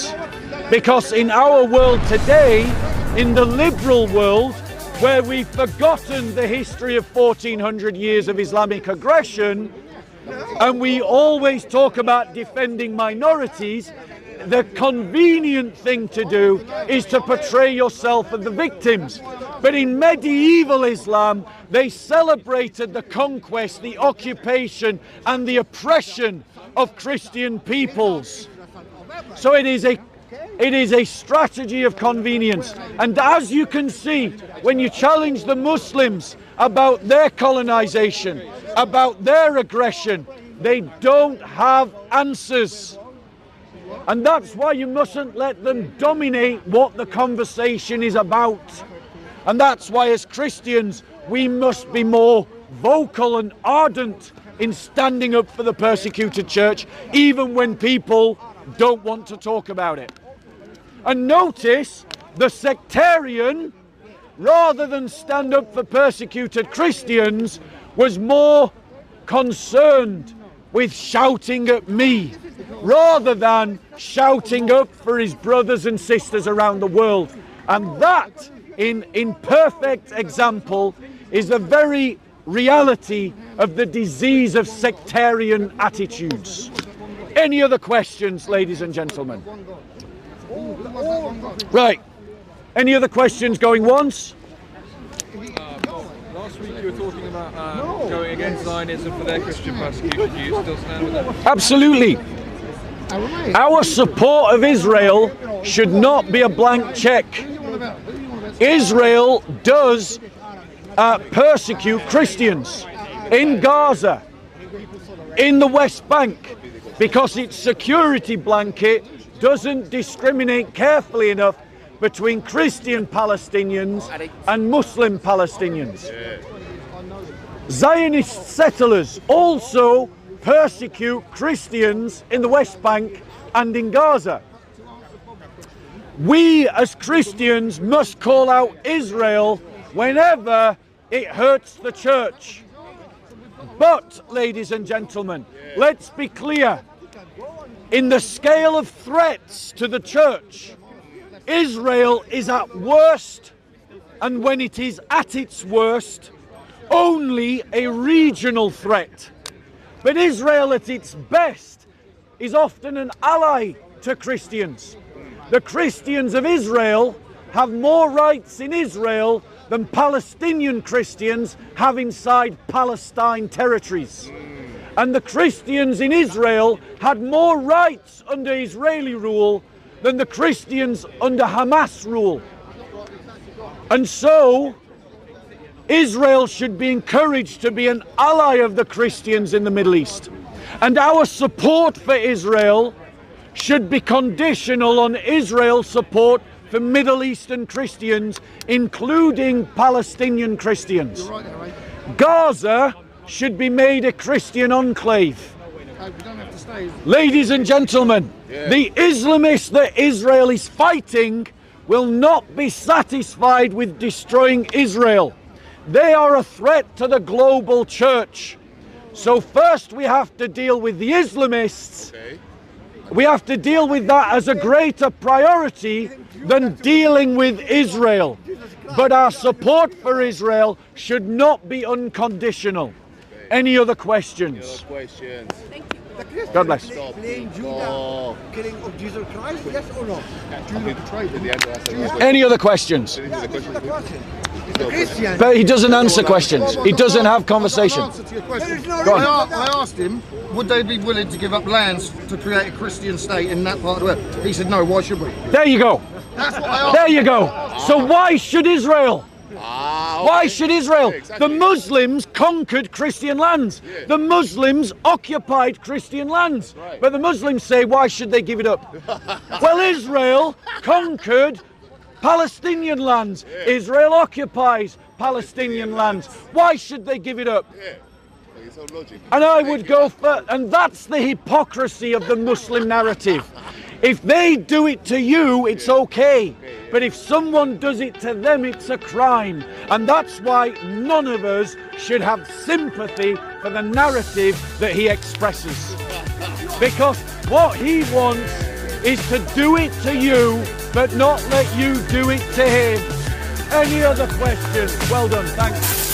not. Because in our world today, in the liberal world, where we've forgotten the history of 1400 years of Islamic aggression, and we always talk about defending minorities, the convenient thing to do is to portray yourself as the victims. But in medieval Islam, they celebrated the conquest, the occupation, and the oppression of Christian peoples. So it is a strategy of convenience. And as you can see, when you challenge the Muslims about their colonization, about their aggression, they don't have answers. And that's why you mustn't let them dominate what the conversation is about. And that's why as Christians, we must be more vocal and ardent in standing up for the persecuted church, even when people don't want to talk about it. And notice, the sectarian, rather than stand up for persecuted Christians, was more concerned with shouting at me, rather than shouting up for his brothers and sisters around the world. And that, in perfect example, is the very reality of the disease of sectarian attitudes. Any other questions, ladies and gentlemen? Right. Any other questions going once? Last week you were talking about going against Zionism for their Christian persecution. Do you still stand with that? Absolutely. Our support of Israel should not be a blank check. Israel does persecute Christians in Gaza, in the West Bank, because its security blanket doesn't discriminate carefully enough between Christian Palestinians and Muslim Palestinians. Zionist settlers also persecute Christians in the West Bank and in Gaza. We as Christians must call out Israel whenever it hurts the church. But, ladies and gentlemen, let's be clear. In the scale of threats to the church, Israel is at worst, and when it is at its worst, only a regional threat. But Israel at its best is often an ally to Christians. The Christians of Israel have more rights in Israel than Palestinian Christians have inside Palestine territories. And the Christians in Israel had more rights under Israeli rule than the Christians under Hamas rule. And so, Israel should be encouraged to be an ally of the Christians in the Middle East. And our support for Israel should be conditional on Israel's support for Middle Eastern Christians, including Palestinian Christians. Gaza should be made a Christian enclave. Ladies and gentlemen, the Islamists that Israel is fighting will not be satisfied with destroying Israel. They are a threat to the global church. So first we have to deal with the Islamists. We have to deal with that as a greater priority than dealing with Israel. But our support for Israel should not be unconditional. Any other questions? God bless. Killing of Jesus Christ, yes or no? Any other questions? But he doesn't answer questions. He doesn't have conversation. Go on. I asked him, would they be willing to give up lands to create a Christian state in that part of the world? He said, no, why should we? There you go. That's what I asked. There you go. So why should Israel? Why should Israel? The Muslims conquered Christian lands. The Muslims occupied Christian lands. But the Muslims say, why should they give it up? Well, Israel conquered Palestinian lands. Israel occupies Palestinian lands. Why should they give it up? And I would go for, and that's the hypocrisy of the Muslim narrative. If they do it to you, it's okay. But if someone does it to them, it's a crime. And that's why none of us should have sympathy for the narrative that he expresses. Because what he wants is to do it to you, but not let you do it to him. Any other questions? Well done, thanks.